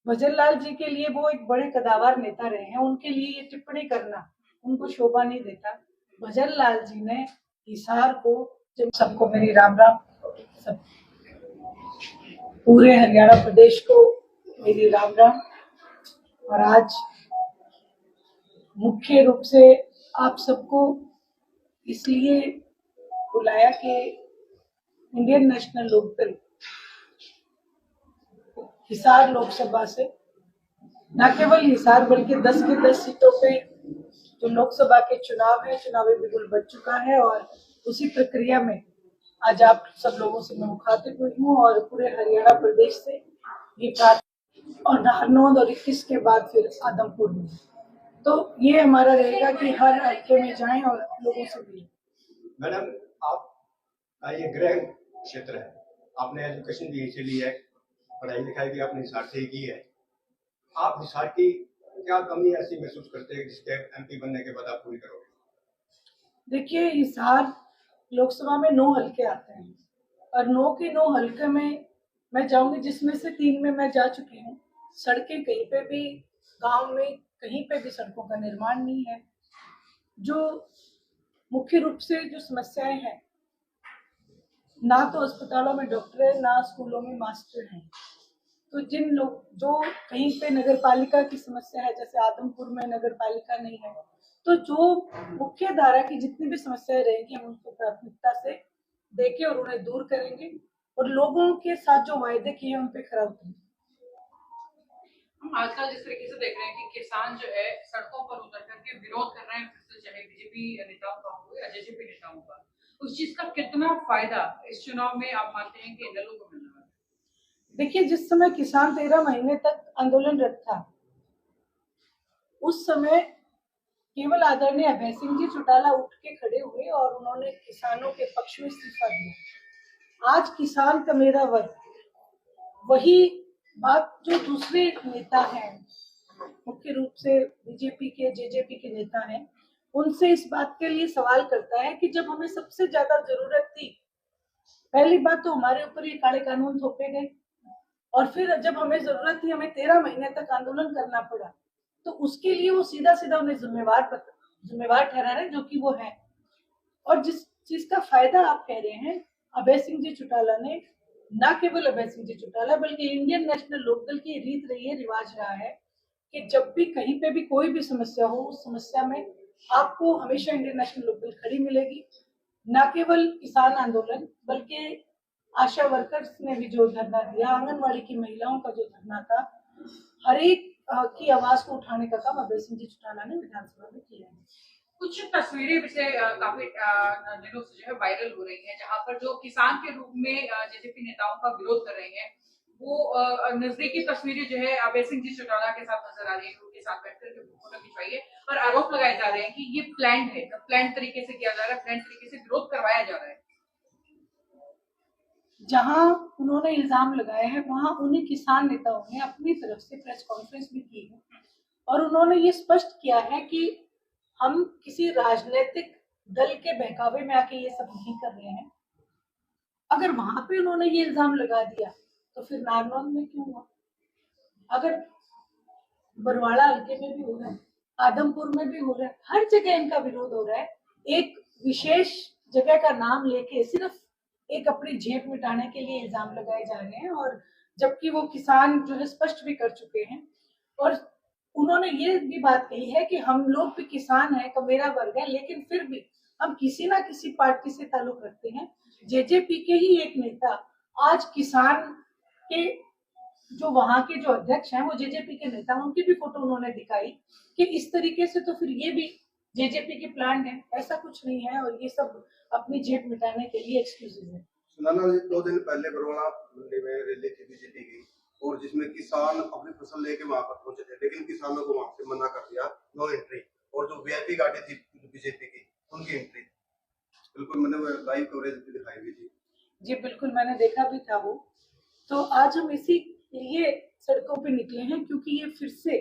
भजन लाल जी के लिए वो एक बड़े कदावर नेता रहे हैं, उनके लिए ये टिप्पणी करना उनको शोभा नहीं देता। भजन लाल जी ने हिसार को, जब सबको मेरी राम राम, सब पूरे हरियाणा प्रदेश को मेरी राम राम। और आज मुख्य रूप से आप सबको इसलिए बुलाया कि इंडियन नेशनल लोकदल हिसार लोकसभा से न केवल हिसार बल्कि 10 की 10 सीटों पे जो लोकसभा के चुनाव है, चुनावी बिगुल बच चुका है। और उसी प्रक्रिया में आज आप सब लोगों से मैं मुखातिब हुई हूँ और पूरे हरियाणा प्रदेश से ये प्रार्थना, और नारनौंद और 21 के बाद फिर आदमपुर में। तो ये हमारा रहेगा कि हर हल्के में जाएं और लोगों से मिलें। मैडम, आपका ये गृह क्षेत्र है, आपने एजुकेशन भी इसे ली है, पढ़ाई लिखाई भी आपने हिसार से ही की है। आप हिसार की क्या कमी ऐसी महसूस करते हैं जिसके एमपी बनने के बाद आप पूरी करोगे? देखिए, हिसार लोकसभा में 9 हल्के आते हैं और 9 के 9 हल्के में मैं जाऊंगी, जिसमें से 3 में मैं जा चुकी हूँ। सड़कें कहीं पे भी, गांव में कहीं पे भी सड़कों का निर्माण नहीं है। जो मुख्य रूप से जो समस्याएं हैं, ना तो अस्पतालों में डॉक्टर है, ना स्कूलों में मास्टर हैं। तो जिन लोग, जो कहीं पे नगर पालिका की समस्या है, जैसे आदमपुर में नगर पालिका नहीं है, तो जो मुख्य धारा की जितनी भी समस्याएं रहेंगी हम उनको प्राथमिकता से देके और उन्हें दूर करेंगे और लोगों के साथ जो वायदे किए उन पे खरा उतरेंगे। हम आजकल जिस तरीके से देख रहे हैं कि किसान जो है सड़कों पर उतर करके विरोध कर रहे हैं, फिर से चाहे बीजेपी नेताओं का हो या जेजेपी नेताओं का, उस चीज का कितना फायदा इस चुनाव में आप मानते हैं कि दलों को मिलने वाला है? देखिए, जिस समय किसान 13 महीने तक आंदोलनरत था, उस समय केवल आदरणीय अभय सिंह जी चौटाला उठ के खड़े हुए और उन्होंने किसानों के पक्ष में इस्तीफा दिया। आज किसान का मेरा वर्ग वही बात जो दूसरे नेता हैं, मुख्य रूप से बीजेपी के, जेजेपी के नेता हैं, उनसे इस बात के लिए सवाल करता है कि जब हमें सबसे ज्यादा जरूरत थी, पहली बात तो हमारे ऊपर ये काले कानून थोपे गए, और फिर जब हमें जरूरत थी, हमें 13 महीने तक आंदोलन करना पड़ा, तो उसके लिए वो सीधा सीधा उन्हें जिम्मेवार ठहरा रहे, जो कि वो है। और जिस चीज का फायदा आप कह रहे हैं, अभय सिंह जी चौटाला ने, न केवल अभय सिंह जी चौटाला बल्कि इंडियन नेशनल लोकदल की रीत रही है, रिवाज रहा है कि जब भी कहीं पे भी कोई भी समस्या हो, उस समस्या में आपको हमेशा इंडियन नेशनल लोकदल खड़ी मिलेगी। न केवल किसान आंदोलन बल्कि आशा वर्कर्स ने भी जो धरना दिया, आंगनवाड़ी की महिलाओं का जो धरना था, हर एक की आवाज को उठाने का काम अभय सिंह जी चौटाला ने विधानसभा में किया है। कुछ तस्वीरें पिछले काफी दिनों से जो है वायरल हो रही हैं, जहां पर जो किसान के रूप में जेजेपी नेताओं का विरोध कर रहे हैं, वो नजदीकी तस्वीरें जो है अभय सिंह जी चौटाला के साथ नजर आ रही है, उनके साथ बैठकर के फोटो खिंचवाई है और आरोप लगाए जा रहे हैं कि ये प्लान है, प्लान तरीके से किया जा रहा है, प्लान तरीके से विरोध करवाया जा रहा है। जहां उन्होंने इल्जाम लगाए हैं, वहां उन्हीं किसान नेताओं ने अपनी तरफ से प्रेस कॉन्फ्रेंस भी की है और उन्होंने ये स्पष्ट किया है कि हम किसी राजनीतिक दल के बहकावे में आके ये सब नहीं कर रहे हैं। अगर वहां पे उन्होंने ये इल्जाम लगा दिया तो फिर नारनौंद में क्यों हुआ? अगर बरवाड़ा हल्के में भी हो रहा है, आदमपुर में भी हो रहा है, हर जगह इनका विरोध हो रहा है। एक विशेष जगह का नाम लेके सिर्फ एक अपनी जेब मिटाने के लिए इल्जाम लगाए जा रहे हैं, और जबकि वो किसान जो है स्पष्ट भी कर चुके हैं। और उन्होंने ये भी बात कही है कि हम लोग भी किसान हैं, का मेरा वर्ग है, लेकिन फिर भी हम किसी ना किसी पार्टी से ताल्लुक रखते हैं। जेजेपी के ही एक नेता आज किसान के, जो वहां के जो अध्यक्ष हैं वो जेजेपी के नेता, उनकी भी फोटो उन्होंने दिखाई कि इस तरीके से तो फिर ये भी जेजेपी के प्लान है। ऐसा कुछ नहीं है और ये सब अपनी जेब मिटाने के लिए एक्सक्यूजेज है। सुनाना, 2 दिन पहले बरवाड़ा मंडी में रैली थी बीजेपी की, और जिसमें किसान अपनी फसल लेके वहां पर पहुंचे थे, लेकिन किसानों को वहां से मना कर दिया, नो एंट्री। और जो वीआईपी गाड़ी थी बीजेपी की, उनकी एंट्री। बिल्कुल मैंने लाइव कवरेज दिखाई हुई थी। जी बिल्कुल, मैंने देखा भी था वो। तो आज हम इसी लिए सड़कों पे निकले हैं क्योंकि ये फिर से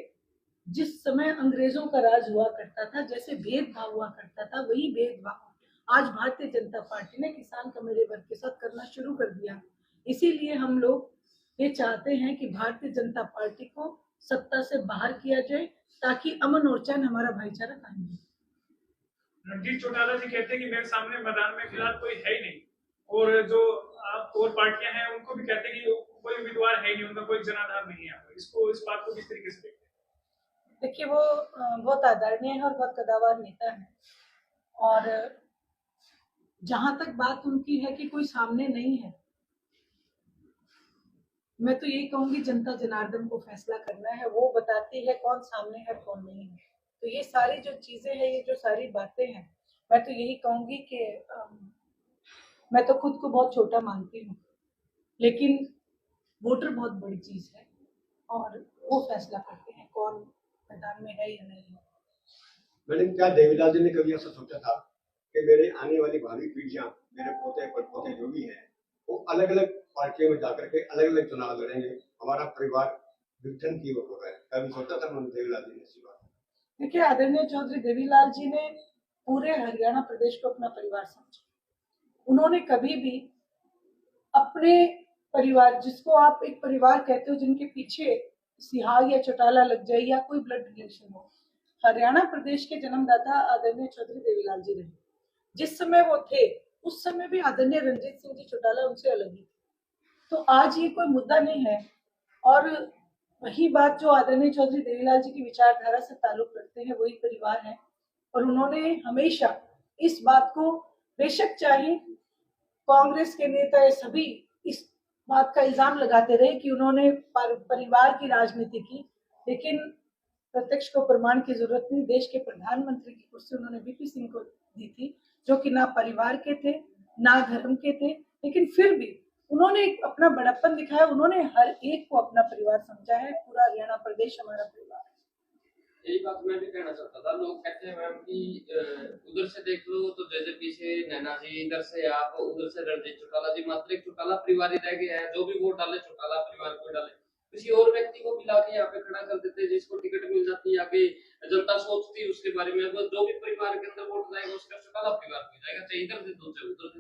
जिस समय अंग्रेजों का राज हुआ करता था, जैसे भेदभाव हुआ करता था, वही भेदभाव आज भारतीय जनता पार्टी ने किसान कमेरे वर्ग के साथ करना शुरू कर दिया। इसीलिए हम लोग ये चाहते हैं कि भारतीय जनता पार्टी को सत्ता से बाहर किया जाए ताकि अमन और चैन हमारा भाईचारा कायम रहे। रणजीत चौटाला जी कहते हैं कि मेरे सामने मैदान में फिलहाल कोई है ही नहीं, और जो और पार्टियां हैं उनको भी कहते हैं कि कोई उम्मीदवार है ही नहीं, उनका कोई जनाधार नहीं है। इसको, इस बात को किस तरीके से देखते हैं? देखिए, वो बहुत आदरणीय है और बहुत कदावर नेता है, और जहां तक बात उनकी है कि कोई सामने नहीं है, मैं तो यही कहूंगी जनता जनार्दन को फैसला करना है, वो बताती है कौन सामने है कौन नहीं है। तो ये सारी जो चीजें हैं, ये जो सारी बातें हैं, मैं तो यही कहूंगी कि मैं तो खुद को बहुत छोटा मानती हूँ, लेकिन वोटर बहुत बड़ी चीज है और वो फैसला करते हैं कौन मैदान में है या नहीं है। मैडम, क्या देवीलाल जी ने कभी ऐसा सोचा था कि मेरे आने वाली भावी पीढ़ियां, मेरे पोते पड़पोते जो भी हैं, वो अलग अलग पार्टियों में जाकर के अलग अलग चुनाव लड़ेंगे, हमारा परिवार विघटन की ओर हो रहा है? कभी सोचा था मैंने देवीलाल जी ने इसी बात? देखिए, आदरणीय चौधरी देवीलाल जी ने पूरे हरियाणा प्रदेश को अपना परिवार समझा। उन्होंने कभी भी अपने परिवार, जिसको आप एक परिवार कहते हो, जिनके पीछे सिहाग या चौटाला लग जाए या कोई ब्लड रिलेशन हो, हरियाणा प्रदेश के जन्मदाता आदरणीय चौधरी देवीलाल जी रहे। जिस समय वो थे उस समय भी आदरणीय रणजीत सिंह जी चौटाला उनसे अलग ही थे। तो आज ये कोई मुद्दा नहीं है, और वही बात जो आदरणीय चौधरी देवीलाल जी की विचारधारा से ताल्लुक रखते हैं, वही परिवार है, और उन्होंने हमेशा इस बात को, बेशक चाहे कांग्रेस के नेता सभी इस बात का इल्जाम लगाते रहे कि उन्होंने परिवार की राजनीति की, लेकिन प्रत्यक्ष को प्रमाण की जरूरत नहीं। देश के प्रधानमंत्री की कुर्सी उन्होंने वीपी सिंह को दी थी, जो कि ना परिवार के थे ना धर्म के थे, लेकिन फिर भी उन्होंने अपना बड़प्पन दिखाया। उन्होंने हर एक को अपना परिवार समझा है। पूरा हरियाणा प्रदेश हमारा परिवार है। यही बात मैं भी कहना चाहता था। लोग कहते हैं मैम कि उधर से देख लो तो जेजेपी से नैना जी, इधर से आप, उधर से रणजीत चौटाला जी, मात्र एक चौटाला परिवार ही रह गया है। जो भी वोट डाले चौटाला परिवार को डाले, किसी और व्यक्ति को भी लाके यहाँ पे खड़ा कर देते, जिसको टिकट मिल जाती है, आगे जनता सोचती है उसके बारे में। अब जो भी परिवार के अंदर वोट जाएगा उसका चौटाला परिवार को जाएगा, चाहे इधर से दो चाहे उधर से।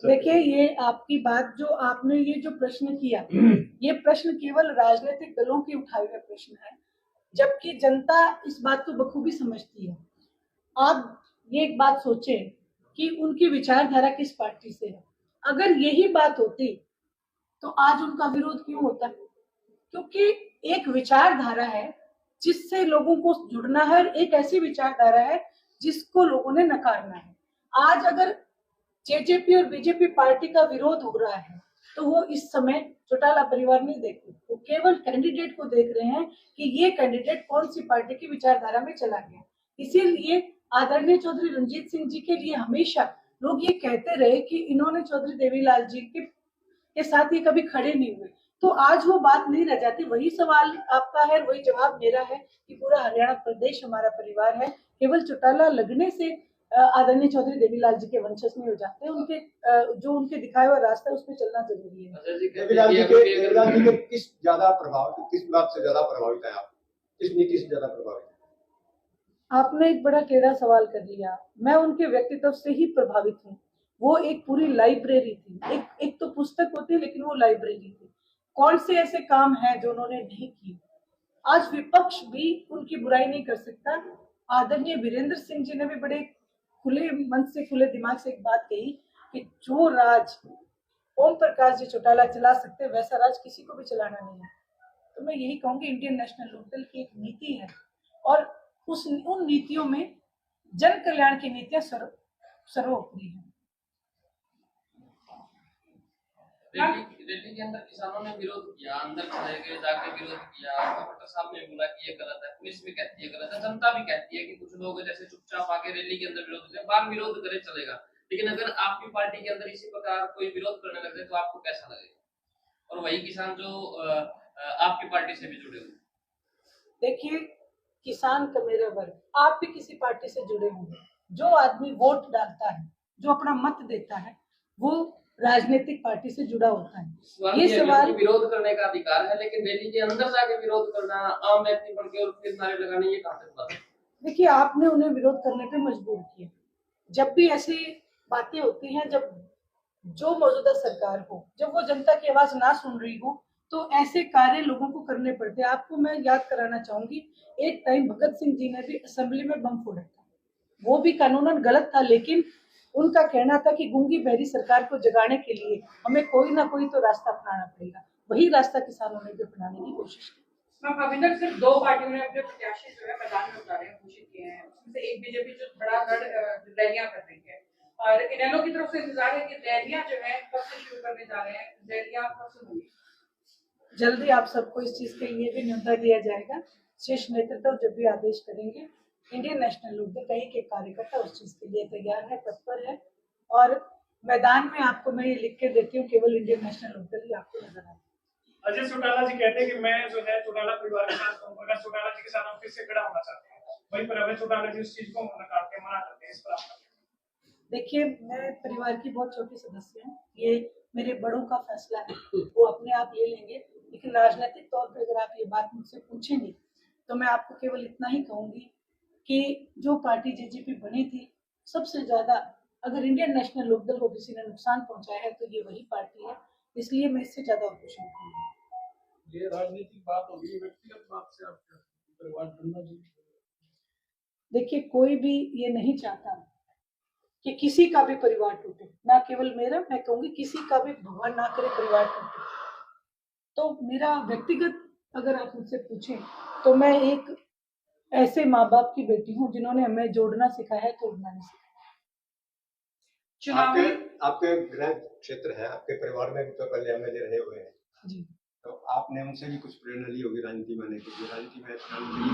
देखिए, ये आपकी बात, जो आपने ये जो प्रश्न किया, ये प्रश्न केवल राजनीतिक दलों की उठाए हुए प्रश्न है, जबकि जनता इस बात को बखूबी समझती है। आप ये एक बात सोचें कि उनकी विचारधारा किस पार्टी से है। अगर यही बात होती तो आज उनका विरोध क्यों होता? क्योंकि एक विचारधारा है जिससे लोगों को जुड़ना है, एक ऐसी विचारधारा है जिसको लोगों ने नकारना है। आज अगर जेजेपी और बीजेपी पार्टी का विरोध हो रहा है तो वो इस समय चौटाला परिवार नहीं देख रहे, वो केवल कैंडिडेट को देख रहे हैं कि ये कैंडिडेट कौन सी पार्टी की विचारधारा में चला गया। इसीलिए आदरणीय चौधरी रणजीत सिंह जी के लिए हमेशा लोग ये कहते रहे कि इन्होंने चौधरी देवीलाल जी के साथ ये कभी खड़े नहीं हुए। तो आज वो बात नहीं रह जाती। वही सवाल आपका है, वही जवाब मेरा है कि पूरा हरियाणा प्रदेश हमारा परिवार है। केवल चौटाला लगने से आदरणीय चौधरी देवीलाल जी के वंशज नहीं हो जाते। उनके जो उनके दिखाए हुआ रास्ता है उस पर चलना जरूरी है। देवीलाल जी के किस बात से ज्यादा प्रभावित है आप? किस नीति से ज्यादा प्रभावित है? आपने एक बड़ा टेढ़ा सवाल कर लिया। मैं उनके व्यक्तित्व से ही प्रभावित हूँ। वो एक पूरी लाइब्रेरी थी। एक तो पुस्तक होती, लेकिन वो लाइब्रेरी थी। कौन से ऐसे काम है जो उन्होंने नहीं किए? आज विपक्ष भी उनकी बुराई नहीं कर सकता। आदरणीय वीरेंद्र सिंह जी ने भी बड़े खुले मन से, खुले दिमाग से एक बात कही कि जो राज ओम प्रकाश जी चौटाला चला सकते, वैसा राज किसी को भी चलाना नहीं है। तो मैं यही कहूंगी, इंडियन नेशनल लोकदल की एक नीति है, और उन नीतियों में जन कल्याण की नीतियां सर्वोपरि है। दिल्ली के अंदर किसानों ने विरोध किया, अंदर चले गए, जाके विरोध किया। कलेक्टर साहब ने बोला कि ये गलत है, पुलिस भी कहती है गलत है, जनता भी कहती है कि कुछ लोग जैसे चुपचाप आके रैली के अंदर विरोध करें, बाहर विरोध करे चलेगा। लेकिन अगर आपकी पार्टी के अंदर इसी प्रकार कोई विरोध करने लग जाए तो आपको कैसा लगेगा? और वही किसान जो आपकी पार्टी से भी जुड़े हुए। देखिए, किसान का मेरा वर्ग, आप भी किसी पार्टी से जुड़े होंगे। जो आदमी वोट डालता है, जो अपना मत देता है, वो राजनीतिक पार्टी से जुड़ा होता है। ये सवाल, विरोध करने का अधिकार है, लेकिन रैली के अंदर जाके विरोध करना, आम व्यक्ति बन के और फिर नारे लगाने, ये कहां तक बात है? देखिए, आपने उन्हें विरोध करने पे मजबूर किया। जब भी ऐसी बातें होती हैं, जब जो मौजूदा सरकार हो, जब वो जनता की आवाज ना सुन रही हो, तो ऐसे कार्य लोगों को करने पड़ते हैं। आपको मैं याद कराना चाहूंगी, एक टाइम भगत सिंह जी ने भी असेंबली में बम फोड़ा था। वो भी कानूनन गलत था, लेकिन उनका कहना था कि गूंगी बहरी सरकार को जगाने के लिए हमें कोई ना कोई तो रास्ता अपनाना पड़ेगा। वही रास्ता किसानों ने भी अपनाने की कोशिश की। मैम, अभी तक सिर्फ 2 पार्टियों ने अपने प्रत्याशी जो है मैदान में उतारे हैं, घोषित किए हैं। उसमें से एक बीजेपी जो धड़ाधड़ रैलियां कर रही है, और इनेलो की तरफ से इंतजार है कि रैलियां जो है कब से शुरू करने जा रहे हैं, रैलियां कब से होंगी। जल्दी आप सबको इस चीज के लिए भी न्योता दिया जाएगा। शीर्ष नेतृत्व जब भी आदेश करेंगे, इंडियन नेशनल लोकदल का एक कार्यकर्ता उस चीज के लिए तैयार है, तत्पर है। और मैदान में आपको मैं ये लिख के देती हूँ, केवल इंडियन नेशनल लोकदल ही आपको नजर आएगा। अजय चौटाला जी कहते हैं कि मैं जो है चौटाला परिवार के साथ हूं, अगर चौटाला जी के साथ हम फिर से खड़ा होना चाहते हैं, वहीं पर अभय चौटाला जी उस चीज को नकारते हैं, मना करते हैं। इस पर आपका देखिए, मैं परिवार की बहुत छोटी सदस्य हूँ, ये मेरे बड़ों का फैसला है, वो अपने आप ले लेंगे। लेकिन राजनीतिक तौर पर अगर आप ये बात मुझसे पूछेंगे, तो मैं आपको केवल इतना ही कहूंगी कि जो पार्टी जेजेपी बनी थी, सबसे ज्यादा अगर इंडियन नेशनल लोकदल को किसी ने नुकसान पहुंचाया है तो ये वही पार्टी है। इसलिए मैं इससे ज्यादा और कुछ नहीं कहूंगी। ये राजनीतिक बात होगी, व्यक्तिगत बात से आप परिवार बनना चाहिए। देखिए, कोई भी ये नहीं चाहता कि किसी का भी परिवार टूटे, ना केवल मेरा, मैं कहूंगी किसी का भी, भगवान ना करे, परिवार टूटे। तो मेरा व्यक्तिगत अगर आप मुझसे पूछें, तो मैं एक ऐसे माँ बाप की बेटी हूँ जिन्होंने हमें जोड़ना सिखाया है, तोड़ना नहीं सिखाया। चुनावी आपके गृह क्षेत्र है, आपके परिवार में भी तो पहले एमएलए रहे हुए हैं जी। तो आपने उनसे भी कुछ प्रेरणा ली होगी राजनीति में आने के लिए। राजनीति में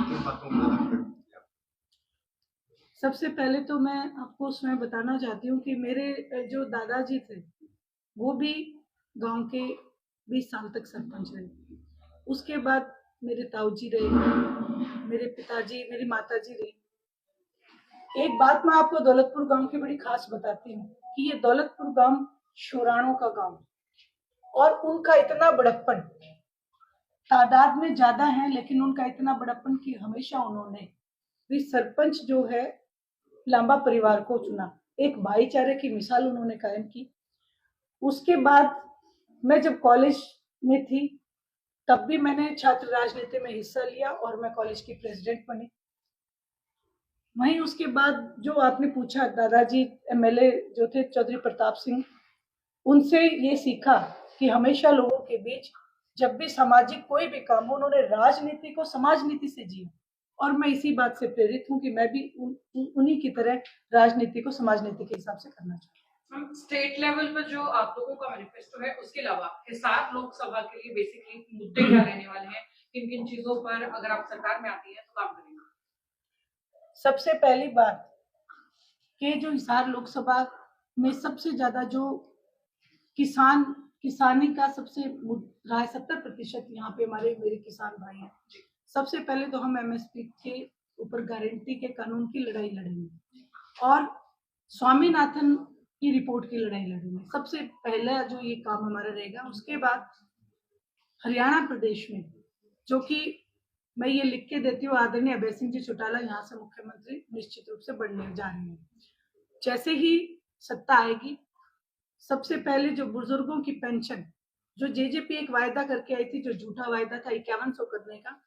किन बातों को ज्यादा प्रयोग किया? सबसे पहले तो मैं आपको उसमें बताना चाहती हूँ कि मेरे जो दादाजी थे, वो भी गांव के 20 साल तक सरपंच रहे। उसके बाद मेरे ताऊजी रहे, मेरे पिताजी, मेरी माताजी रही। एक बात मैं आपको दौलतपुर गांव की बड़ी खास बताती हूँ कि ये दौलतपुर गांव शोराणों का गांव, और उनका इतना बड़प्पन, तादाद में ज्यादा है लेकिन उनका इतना बड़प्पन कि हमेशा उन्होंने भी सरपंच जो है लांबा परिवार को चुना। एक भाईचारे की मिसाल उन्होंने कायम की। उसके बाद मैं जब कॉलेज में थी, तब भी मैंने छात्र राजनीति में हिस्सा लिया और मैं कॉलेज की प्रेसिडेंट बनी। वहीं उसके बाद जो आपने पूछा, दादाजी एमएलए जो थे चौधरी प्रताप सिंह, उनसे ये सीखा कि हमेशा लोगों के बीच जब भी सामाजिक कोई भी काम हो, उन्होंने राजनीति को समाज नीति से जिया। और मैं इसी बात से प्रेरित हूँ कि मैं भी उन्हीं की तरह राजनीति को समाज नीति के हिसाब से करना चाहती हूँ। हम स्टेट लेवल पर जो आप लोगों का मैनिफेस्टो है, उसके अलावा हिसार लोकसभा के लिए बेसिकली मुद्दे क्या रहने वाले हैं, किन किन चीजों पर अगर आप सरकार में आती है तो काम करेंगे? सबसे पहली बात कि जो हिसार लोकसभा में सबसे ज्यादा जो किसानी का सबसे रहा है, 70% यहाँ पे मेरे किसान भाई हैं। सबसे पहले तो हम एमएसपी के ऊपर गारंटी के कानून की लड़ाई लड़ेंगे और स्वामीनाथन की रिपोर्ट की लड़ाई लड़ेंगे। सबसे पहला जो ये काम हमारा रहेगा। उसके बाद हरियाणा प्रदेश में, जो कि मैं ये लिख के देती हूँ, आदरणीय अभय सिंह जी चौटाला यहाँ से मुख्यमंत्री निश्चित रूप से बनने जा रहे हैं। जैसे ही सत्ता आएगी, सबसे पहले जो बुजुर्गों की पेंशन, जो जेजेपी एक वायदा करके आई थी, जो झूठा वायदा था 5100 करने का,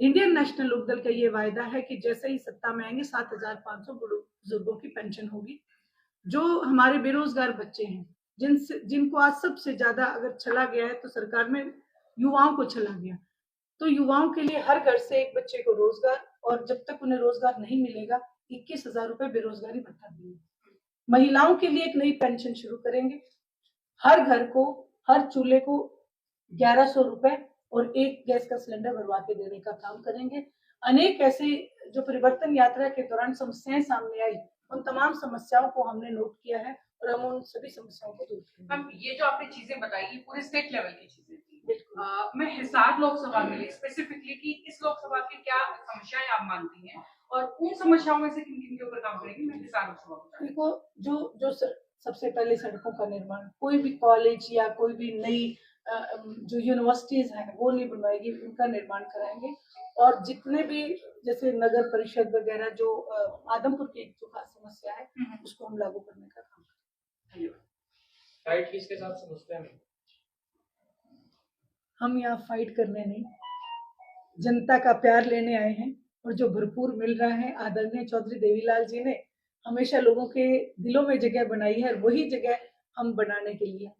इंडियन नेशनल लोकदल का ये वायदा है कि जैसे ही सत्ता में आएंगे 7500 बुजुर्गों की पेंशन होगी। जो हमारे बेरोजगार बच्चे हैं, जिनको आज सबसे ज्यादा अगर चला गया है तो सरकार में युवाओं को चला गया, तो युवाओं के लिए हर घर से एक बच्चे को रोजगार, और जब तक उन्हें रोजगार नहीं मिलेगा 21,000 रुपए बेरोजगारी भत्ता देंगे। महिलाओं के लिए एक नई पेंशन शुरू करेंगे। हर घर को, हर चूल्हे को 1100 रुपए और एक गैस का सिलेंडर भरवा के देने का काम करेंगे। अनेक ऐसे जो परिवर्तन यात्रा के दौरान समस्याएं सामने आई, उन तमाम समस्याओं को हमने नोट किया है और हम उन सभी समस्याओं को दूर करेंगे। मैम, ये जो आपने चीजें बताई, ये पूरे स्टेट लेवल की चीजें थी। मैं हिसार लोकसभा के लिए स्पेसिफिकली कि इस लोकसभा की क्या समस्याएं आप मानती हैं और उन समस्याओं में से किन किन के ऊपर काम करेंगे? मैं हिसार लोकसभा को देखो, जो सबसे पहले सड़कों का निर्माण, कोई भी कॉलेज या कोई भी नई जो यूनिवर्सिटीज हैं वो नहीं बनवाएगी, उनका निर्माण कराएंगे। और जितने भी जैसे नगर परिषद वगैरह जो आदमपुर की जो खास समस्या है, उसको हम लागू करने का काम करेंगे। फाइट किसके साथ समझते हैं? हम यहाँ फाइट करने नहीं, जनता का प्यार लेने आए हैं और जो भरपूर मिल रहा है आदरणीय चौधरी देवीलाल जी ने हमेशा लोगों के दिलों में जगह बनाई है और वही जगह हम बनाने के लिए।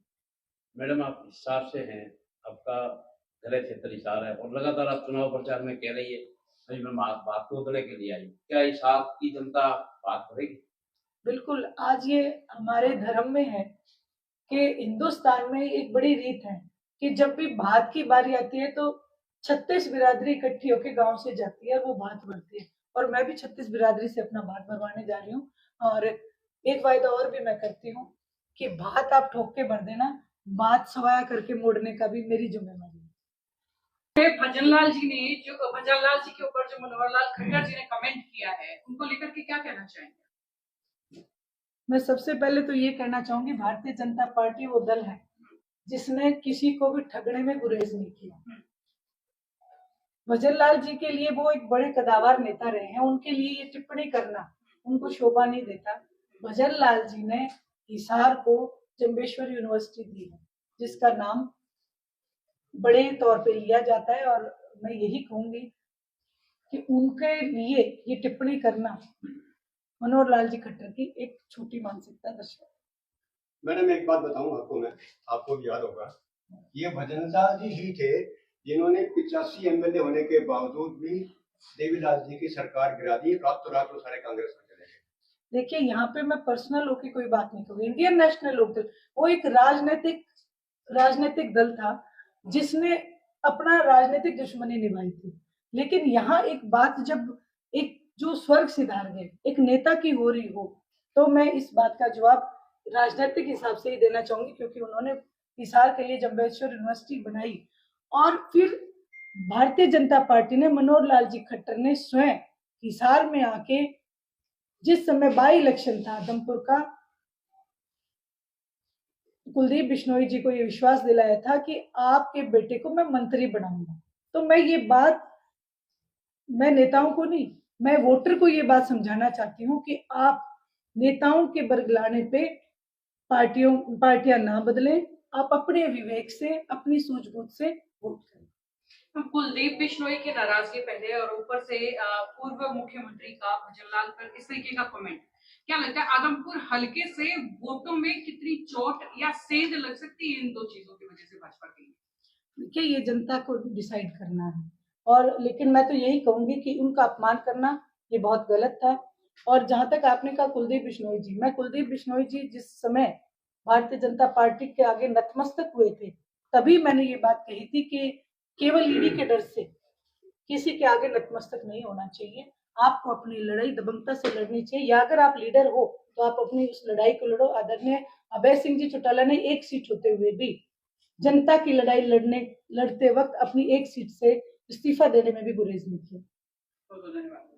मैडम आप हिसार से हैं, आपका गृह क्षेत्र हिसार है और लगातार आप चुनाव प्रचार में कह रही है अभी मैं बात तोड़ने के लिए आई, क्या हिसार की जनता बात करेगी? बिल्कुल, आज ये हमारे धर्म में है कि हिंदुस्तान में एक बड़ी रीत है कि जब भी भात की बारी आती है तो 36 बिरादरी इकट्ठी होकर गांव से जाती है और वो भात भरती है और मैं भी 36 बिरादरी से अपना भात भरवाने जा रही हूँ। और एक वायदा और भी मैं करती हूँ कि भात आप ठोक के भर देना, बात सवाया करके मोड़ने का भी मेरी जिम्मेदारी है। भजनलाल जी ने जो भजनलाल जी के ऊपर जो मनोहर लाल खट्टर जी ने कमेंट किया है उनको लेकर के क्या कहना चाहेंगे? मैं सबसे पहले तो ये कहना चाहूंगी भारतीय जनता पार्टी वो दल है जिसने किसी को भी ठगने में गुरेज नहीं किया। भजनलाल जी के लिए वो एक बड़े कदावर नेता रहे हैं, उनके लिए ये टिप्पणी करना उनको शोभा नहीं देता। भजनलाल जी ने हिसार को जंबेश्वर यूनिवर्सिटी दी है जिसका नाम बड़े तौर पे लिया जाता है और मैं यही कहूंगी कि उनके लिए ये टिप्पणी करना मनोहर लाल जी खट्टर की एक छोटी मानसिकता दर्शाता है। मैडम एक बात बताऊं आपको, मैं आपको भी याद होगा ये भजनलाल जी ही थे जिन्होंने 85 एमएलए होने के बावजूद भी देवीलाल जी की सरकार गिरा दी, रातों रात वो सारे कांग्रेस में चले गए। देखिए यहाँ पे मैं पर्सनल होकर कोई बात नहीं करूंगी। इंडियन नेशनल लोकदल वो एक राजनीतिक दल था जिसने अपना राजनीतिक दुश्मनी निभाई थी, लेकिन यहाँ एक बात जब एक जो स्वर्ग सिधार गए एक नेता की हो रही हो तो मैं इस बात का जवाब राजनीतिक हिसाब से ही देना चाहूंगी क्योंकि उन्होंने हिसार के लिए जंबेश्वर यूनिवर्सिटी बनाई और फिर भारतीय जनता पार्टी ने मनोहर लाल जी खट्टर ने स्वयं हिसार में आके जिस समय बाई इलेक्शन था आदमपुर का, कुलदीप बिश्नोई जी को ये विश्वास दिलाया था कि आपके बेटे को मैं मंत्री बनाऊंगा। तो मैं ये बात मैं नेताओं को नहीं, मैं वोटर को ये बात समझाना चाहती हूँ कि आप नेताओं के बरगलाने पे पार्टियां ना बदलें, आप अपने विवेक से अपनी सूझबूझ से वोट करें। कुलदीप बिश्नोई की नाराजगी पहले और ऊपर से पूर्व मुख्यमंत्री का भजनलाल पर इस तरीके का कमेंट, क्या लगता है आदमपुर हलके से वोटों में कितनी चोट या सेंध लग सकती है इन दो चीजों की वजह से भाजपा के लिए? देखिए ये जनता को डिसाइड करना है और लेकिन मैं तो यही कहूंगी कि उनका अपमान करना ये बहुत गलत था। और जहां तक आपने कहा कुलदीप बिश्नोई जी, मैं कुलदीप बिश्नोई जी जिस समय भारतीय जनता पार्टी के आगे नतमस्तक हुए थे तभी मैंने ये बात कही थी कि केवल ईडी के डर से किसी के आगे नतमस्तक नहीं होना चाहिए, आपको अपनी लड़ाई दबंगता से लड़नी चाहिए या अगर आप लीडर हो तो आप अपनी उस लड़ाई को लड़ो। आदरणीय अभय सिंह जी चौटाला ने एक सीट होते हुए भी जनता की लड़ाई लड़ते वक्त अपनी एक सीट से इस्तीफा देने में भी गुरेज नहीं किया। बहुत धन्यवाद।